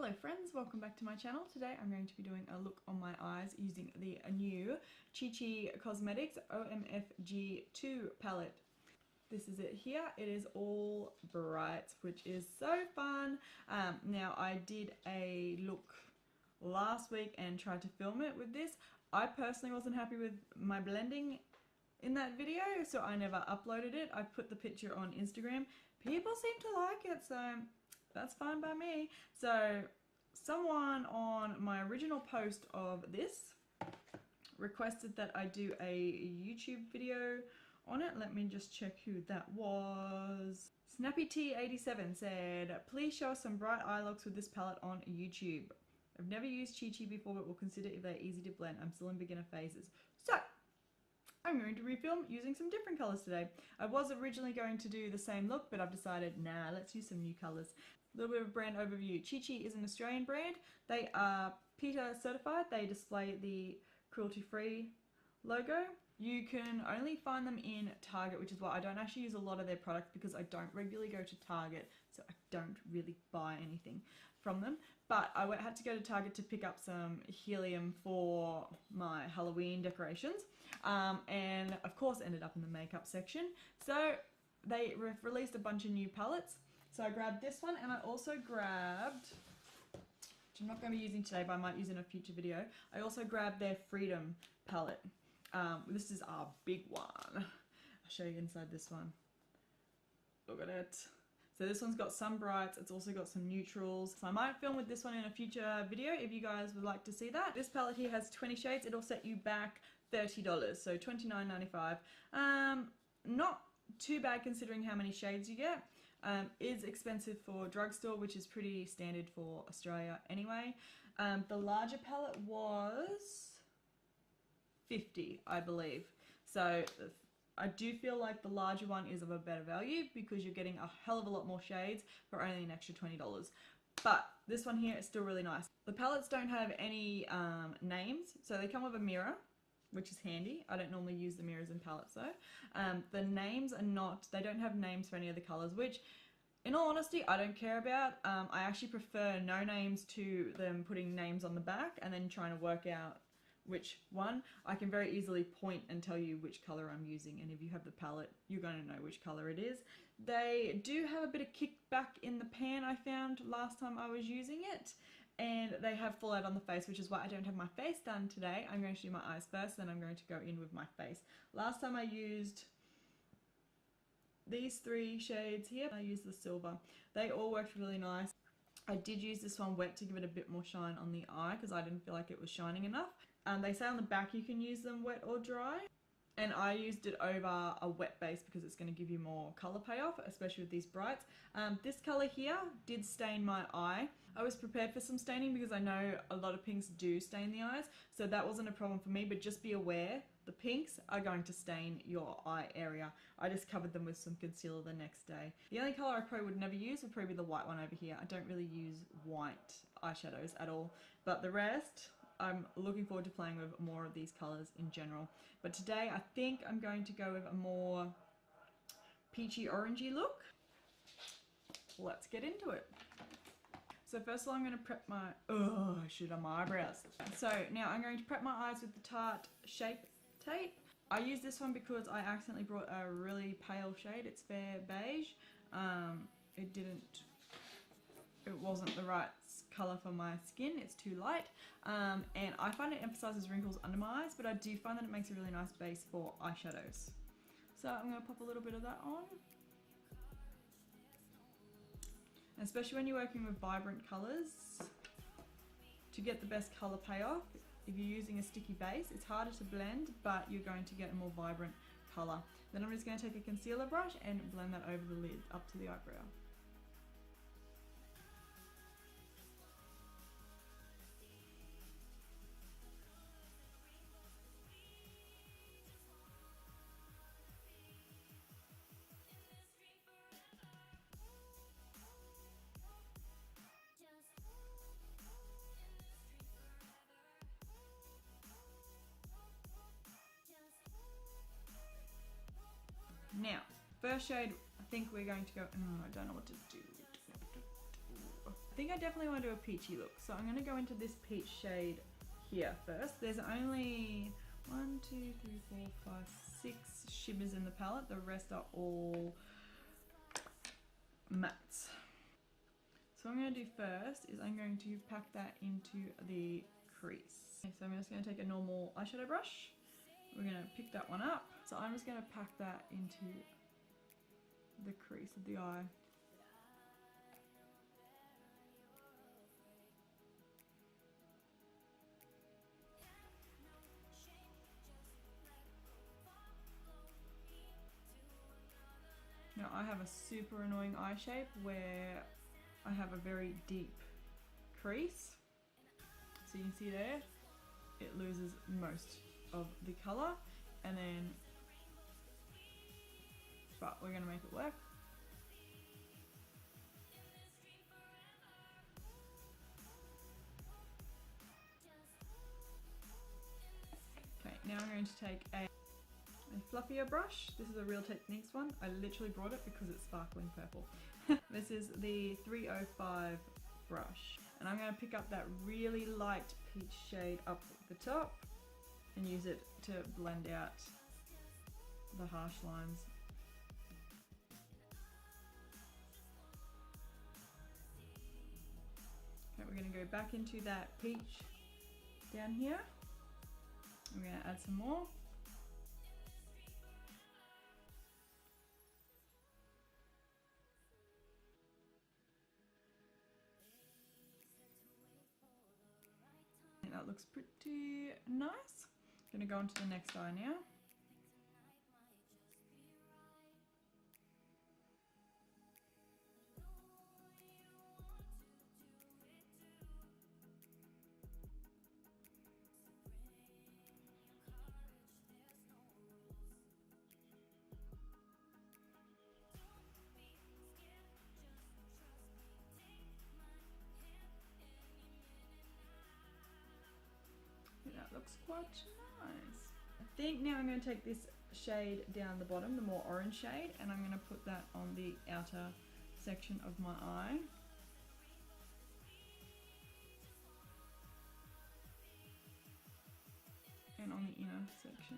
Hello friends, welcome back to my channel. Today I'm going to be doing a look on my eyes using the new Chi Chi Cosmetics OMFG 2 palette. This is it here. It is all bright, which is so fun. Now I did a look last week and tried to film it with this. I personally wasn't happy with my blending in that video, so I never uploaded it. I put the picture on Instagram. People seem to like it, so that's fine by me. So someone on my original post of this requested that I do a YouTube video on it. Let me just check who that was. SnappyT87 said, please show us some bright eye looks with this palette on YouTube. I've never used Chi Chi before, but will consider if they're easy to blend. I'm still in beginner phases. So I'm going to refilm using some different colours today. I was originally going to do the same look, but I've decided, nah, let's use some new colours. A little bit of a brand overview. Chi Chi is an Australian brand. They are PETA certified. They display the cruelty-free logo. You can only find them in Target, which is why I don't actually use a lot of their products because I don't regularly go to Target, so I don't really buy anything from them. But I had to go to Target to pick up some helium for my Halloween decorations, and of course ended up in the makeup section. So they released a bunch of new palettes. So I grabbed this one, and I also grabbed, which I'm not going to be using today, but I might use in a future video, I also grabbed their Freedom palette. This is our big one. I'll show you inside this one. Look at it. So this one's got some brights, it's also got some neutrals. So I might film with this one in a future video if you guys would like to see that. This palette here has 20 shades. It'll set you back $30, so $29.95. Not too bad considering how many shades you get. Is expensive for drugstore, which is pretty standard for Australia anyway. The larger palette was $50, I believe. So I do feel like the larger one is of a better value because you're getting a hell of a lot more shades for only an extra $20. But this one here is still really nice. The palettes don't have any names, so they come with a mirror, which is handy. I don't normally use the mirrors in palettes though. The names are not, they don't have names for any of the colours, which in all honesty, I don't care about. I actually prefer no names to them putting names on the back and then trying to work out which one. I can very easily point and tell you which colour I'm using, and if you have the palette, you're going to know which colour it is. They do have a bit of kickback in the pan, I found last time I was using it, and they have fallout on the face, which is why I don't have my face done today. I'm going to do my eyes first, then I'm going to go in with my face. Last time I used these three shades here. I used the silver. They all worked really nice. I did use this one wet to give it a bit more shine on the eye because I didn't feel like it was shining enough. They say on the back you can use them wet or dry, and I used it over a wet base because it's going to give you more colour payoff, especially with these brights. This colour here did stain my eye. I was prepared for some staining because I know a lot of pinks do stain the eyes, so that wasn't a problem for me, but just be aware the pinks are going to stain your eye area. I just covered them with some concealer the next day. The only colour I probably would never use would probably be the white one over here. I don't really use white eyeshadows at all, but the rest, I'm looking forward to playing with more of these colours in general. But today I think I'm going to go with a more peachy orangey look. Let's get into it. So first of all I'm going to prep my, I should have my eyebrows. So now I'm going to prep my eyes with the Tarte Shape Tape. I use this one because I accidentally brought a really pale shade. It's fair beige. It wasn't the right colour for my skin, it's too light, and I find it emphasises wrinkles under my eyes, but I do find that it makes a really nice base for eyeshadows. So I'm going to pop a little bit of that on. And especially when you're working with vibrant colours, to get the best colour payoff, if you're using a sticky base, it's harder to blend, but you're going to get a more vibrant colour. Then I'm just going to take a concealer brush and blend that over the lid up to the eyebrow. Now, first shade, I think we're going to go, I don't know what to do. I think I definitely want to do a peachy look. So I'm going to go into this peach shade here first. There's only 1, 2, 3, 4, 5, 6 shimmers in the palette. The rest are all mattes. So what I'm going to do first is I'm going to pack that into the crease. Okay, so I'm just going to take a normal eyeshadow brush. We're going to pick that one up. So I'm just going to pack that into the crease of the eye. Now I have a super annoying eye shape where I have a very deep crease. So you can see there, it loses most of the colour, and then, but we're going to make it work. Okay, now I'm going to take a fluffier brush. This is a Real Techniques one. I literally brought it because it's sparkling purple. This is the 305 brush. And I'm going to pick up that really light peach shade up the top and use it to blend out the harsh lines. Okay, we're going to go back into that peach down here. I'm going to add some more. That looks pretty nice. Gonna go on to the next eye now. That looks quite nice. I think now I'm going to take this shade down the bottom, the more orange shade, and I'm going to put that on the outer section of my eye. And on the inner section.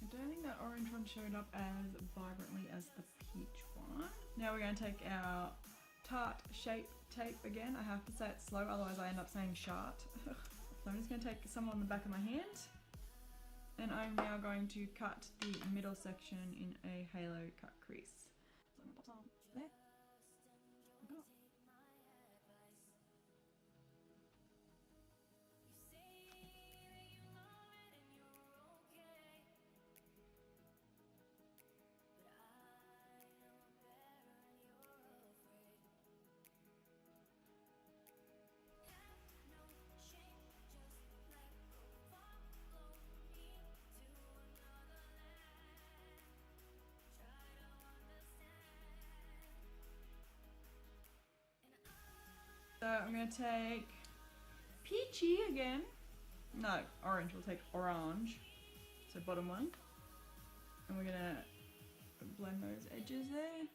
I don't think that orange one showed up as vibrantly as the peach one. Now we're going to take our Tarte Shape Tape again. I have to say it slow, otherwise I end up saying shart. So I'm just going to take some on the back of my hand. And I'm now going to cut the middle section in a halo cut crease. So I'm going to pop some there. So I'm going to take peachy again. No, orange. We'll take orange. So bottom one. And we're going to blend those edges there.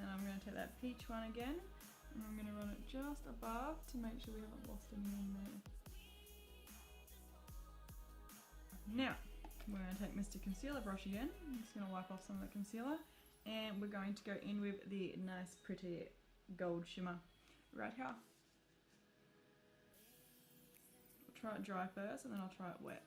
And I'm going to take that peach one again, and I'm going to run it just above to make sure we haven't lost anything there. Now, we're going to take Mr. Concealer brush again. I'm just going to wipe off some of the concealer, and we're going to go in with the nice pretty gold shimmer right here. I'll try it dry first, and then I'll try it wet.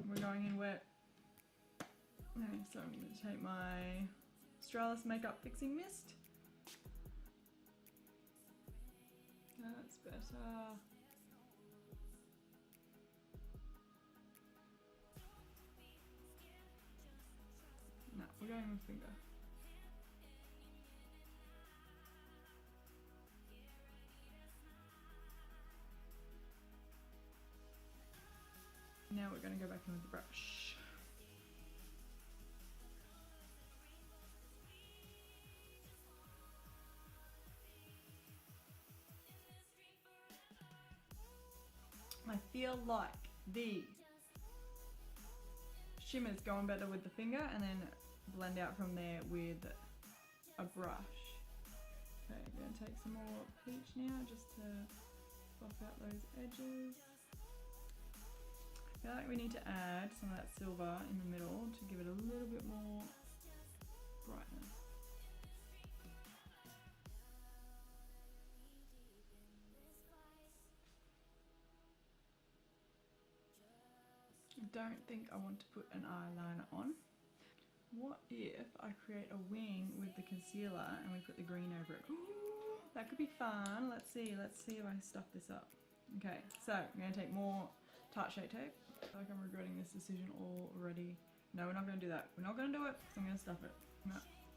We're going in wet. Okay, so I'm going to take my Australis Makeup Fixing Mist. That's better. No, we're going with finger. Now we're going to go back in with the brush. I feel like the shimmer's going better with the finger, and then blend out from there with a brush. Okay, I'm going to take some more peach now just to buff out those edges. I feel like we need to add some of that silver in the middle to give it a little bit more brightness. I don't think I want to put an eyeliner on. What if I create a wing with the concealer and we put the green over it? Ooh, that could be fun. Let's see if I stuff this up. Okay, so I'm going to take more Tarte Shape Tape. I feel like I'm regretting this decision already. No, we're not going to do that. We're not going to do it because I'm going to stuff it. No,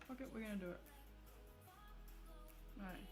fuck it, we're going to do it. Right.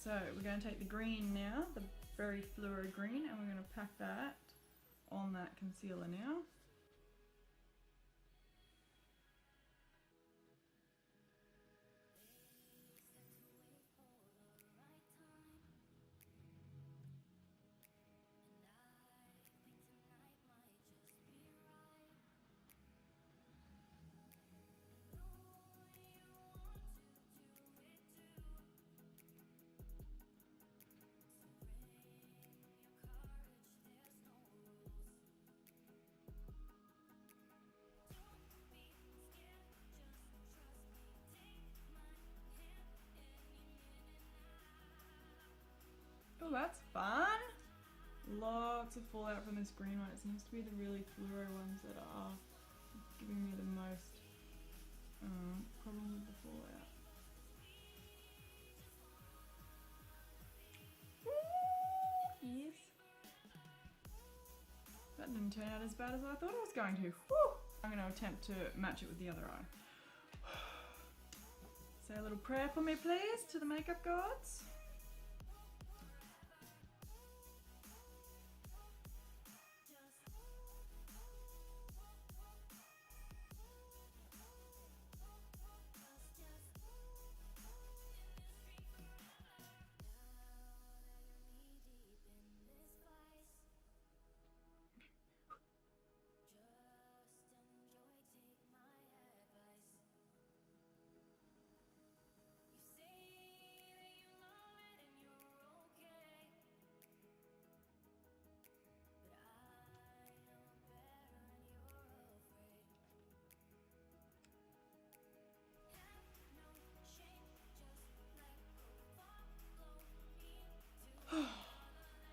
So we're going to take the green now, the very fluoro green, and we're going to pack that on that concealer now. Oh, that's fun! Lots of fallout from this green one. It seems to be the really fluoro ones that are giving me the most problem with the fallout. Yes. That didn't turn out as bad as I thought it was going to. Woo! I'm going to attempt to match it with the other eye. Say a little prayer for me, please, to the makeup gods.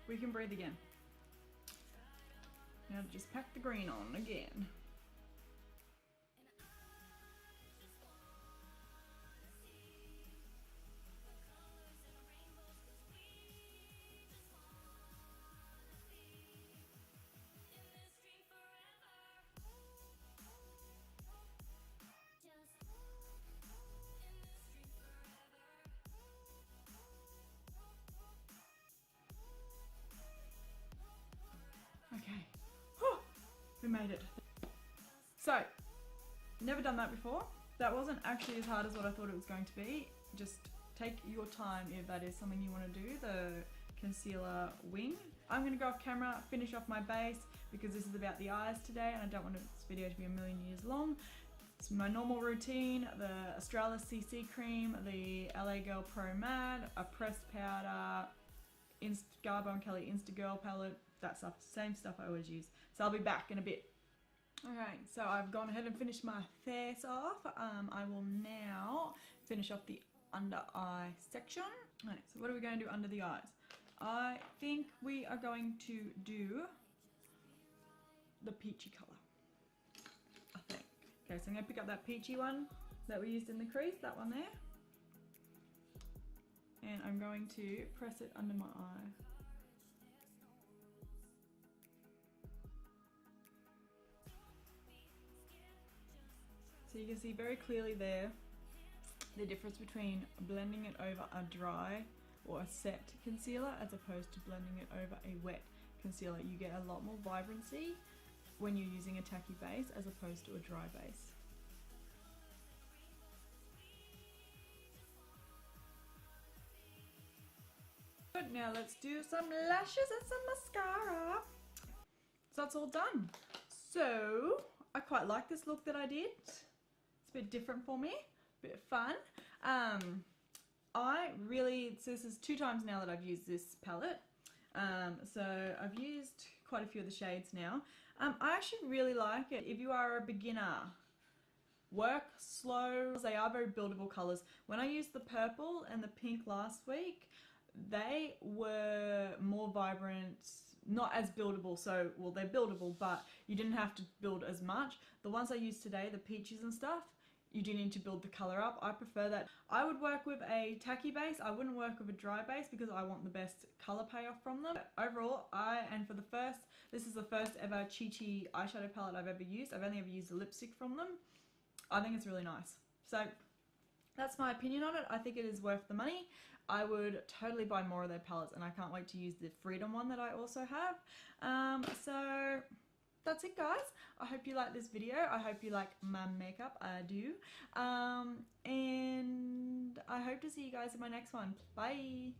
We can breathe again. Now just pack the green on again. Okay. Whew. made it. So, never done that before. That wasn't actually as hard as what I thought it was going to be. Just take your time if that is something you want to do, the concealer wing. I'm going to go off camera, finish off my base, because this is about the eyes today and I don't want this video to be a million years long. It's my normal routine, the Australis CC cream, the LA Girl Pro Matte, a pressed powder, Garbo and Kelly Insta Girl palette, that stuff, same stuff I always use. So I'll be back in a bit. Okay, so I've gone ahead and finished my face off. I will now finish off the under eye section. Okay, so what are we going to do under the eyes? I think we are going to do the peachy colour, I think. Okay, so I'm going to pick up that peachy one that we used in the crease, that one there. And I'm going to press it under my eye. So you can see very clearly there the difference between blending it over a dry or a set concealer as opposed to blending it over a wet concealer. You get a lot more vibrancy when you're using a tacky base as opposed to a dry base. Good, now let's do some lashes and some mascara. So that's all done. So I quite like this look that I did. It's a bit different for me, a bit fun. So this is 2 times now that I've used this palette. So I've used quite a few of the shades now. I actually really like it. If you are a beginner, work slow. They are very buildable colors. When I used the purple and the pink last week, they were more vibrant, not as buildable. So, well, they're buildable, but you didn't have to build as much. The ones I used today, the peaches and stuff, you do need to build the color up. I prefer that. I would work with a tacky base. I wouldn't work with a dry base because I want the best color payoff from them. But overall, this is the first ever Chi Chi eyeshadow palette I've ever used. I've only ever used a lipstick from them. I think it's really nice. So that's my opinion on it. I think it is worth the money. I would totally buy more of their palettes and I can't wait to use the Freedom one that I also have. So that's it, guys. I hope you like this video. I hope you like my makeup. I do. And I hope to see you guys in my next one. Bye.